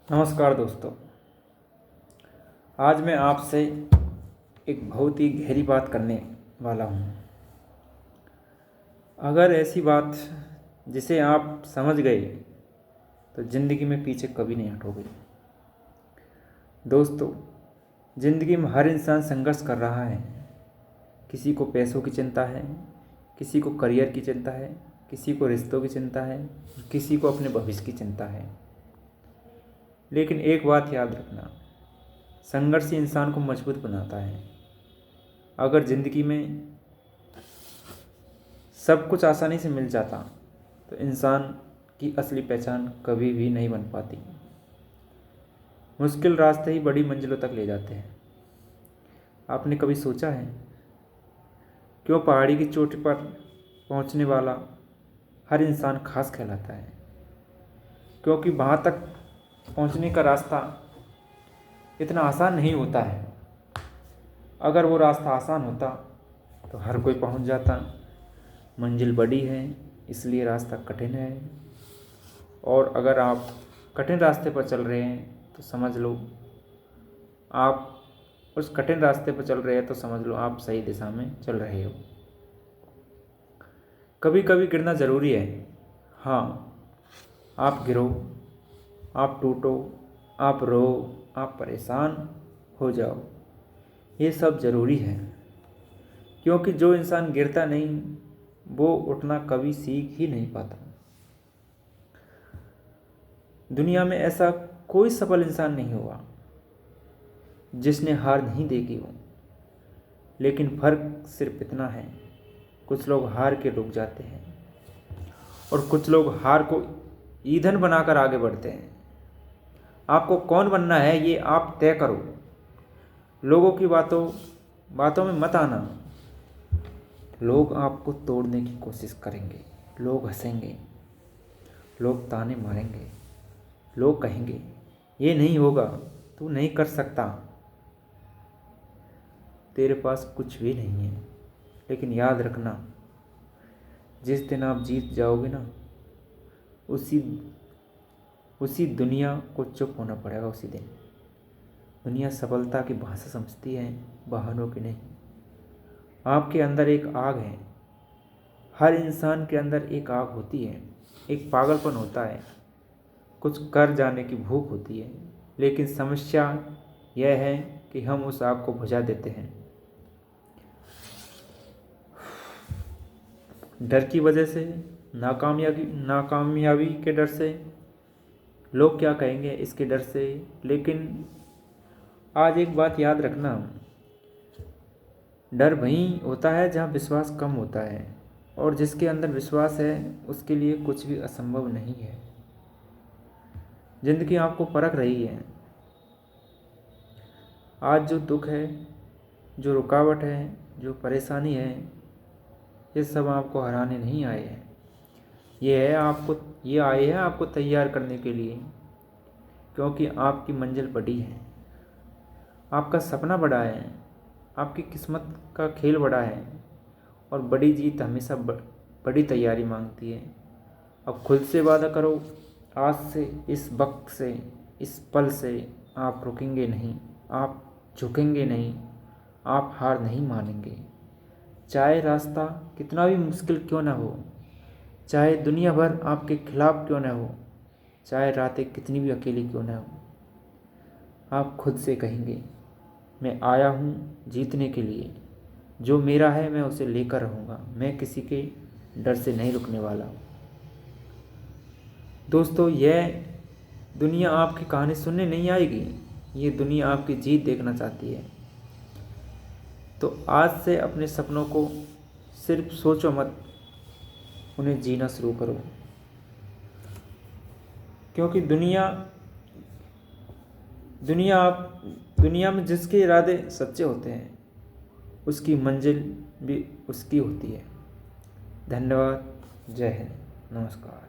नमस्कार दोस्तों। आज मैं आपसे एक बहुत ही गहरी बात करने वाला हूँ। अगर ऐसी बात जिसे आप समझ गए तो ज़िंदगी में पीछे कभी नहीं हटोगे। दोस्तों, ज़िंदगी में हर इंसान संघर्ष कर रहा है। किसी को पैसों की चिंता है, किसी को करियर की चिंता है, किसी को रिश्तों की चिंता है, किसी को अपने भविष्य की चिंता है। लेकिन एक बात याद रखना, संघर्ष ही इंसान को मजबूत बनाता है। अगर ज़िंदगी में सब कुछ आसानी से मिल जाता तो इंसान की असली पहचान कभी भी नहीं बन पाती। मुश्किल रास्ते ही बड़ी मंजिलों तक ले जाते हैं। आपने कभी सोचा है क्यों पहाड़ी की चोटी पर पहुंचने वाला हर इंसान खास कहलाता है? क्योंकि वहाँ तक पहुंचने का रास्ता इतना आसान नहीं होता है। अगर वो रास्ता आसान होता तो हर कोई पहुंच जाता। मंजिल बड़ी है इसलिए रास्ता कठिन है, और अगर आप कठिन रास्ते पर चल रहे हैं तो समझ लो आप उस कठिन रास्ते पर चल रहे हैं तो समझ लो आप सही दिशा में चल रहे हो। कभी कभी गिरना ज़रूरी है। हाँ, आप गिरो, आप टूटो, आप रो, आप परेशान हो जाओ, ये सब ज़रूरी है। क्योंकि जो इंसान गिरता नहीं वो उठना कभी सीख ही नहीं पाता। दुनिया में ऐसा कोई सफल इंसान नहीं हुआ जिसने हार नहीं देखी हो। लेकिन फ़र्क सिर्फ इतना है, कुछ लोग हार के रुक जाते हैं और कुछ लोग हार को ईंधन बनाकर आगे बढ़ते हैं। आपको कौन बनना है ये आप तय करो। लोगों की बातों में मत आना। लोग आपको तोड़ने की कोशिश करेंगे, लोग हंसेंगे, लोग ताने मारेंगे, लोग कहेंगे ये नहीं होगा, तू नहीं कर सकता, तेरे पास कुछ भी नहीं है। लेकिन याद रखना, जिस दिन आप जीत जाओगे ना, उसी दुनिया को चुप होना पड़ेगा। उसी दिन दुनिया सफलता की भाषा समझती है, बहानों की नहीं। आपके अंदर एक आग है। हर इंसान के अंदर एक आग होती है, एक पागलपन होता है, कुछ कर जाने की भूख होती है। लेकिन समस्या यह है कि हम उस आग को बुझा देते हैं। डर की वजह से, नाकामयाबी के डर से, लोग क्या कहेंगे इसके डर से। लेकिन आज एक बात याद रखना, डर वहीं होता है जहाँ विश्वास कम होता है, और जिसके अंदर विश्वास है उसके लिए कुछ भी असंभव नहीं है। जिंदगी आपको परख रही है। आज जो दुख है, जो रुकावट है, जो परेशानी है, ये सब आपको हराने नहीं आए हैं। ये आए हैं आपको तैयार करने के लिए। क्योंकि आपकी मंजिल बड़ी है, आपका सपना बड़ा है, आपकी किस्मत का खेल बड़ा है, और बड़ी जीत हमेशा बड़ी तैयारी मांगती है। अब खुद से वादा करो, आज से, इस वक्त से, इस पल से आप रुकेंगे नहीं, आप झुकेंगे नहीं, आप हार नहीं मानेंगे। चाहे रास्ता कितना भी मुश्किल क्यों ना हो, चाहे दुनिया भर आपके खिलाफ क्यों ना हो, चाहे रातें कितनी भी अकेली क्यों ना हो, आप खुद से कहेंगे मैं आया हूँ जीतने के लिए। जो मेरा है मैं उसे लेकर रहूँगा। मैं किसी के डर से नहीं रुकने वाला हूँ। दोस्तों, यह दुनिया आपकी कहानी सुनने नहीं आएगी, ये दुनिया आपकी जीत देखना चाहती है। तो आज से अपने सपनों को सिर्फ सोचो मत, उन्हें जीना शुरू करो। क्योंकि दुनिया में जिसके इरादे सच्चे होते हैं उसकी मंजिल भी उसकी होती है। धन्यवाद। जय हिंद। नमस्कार।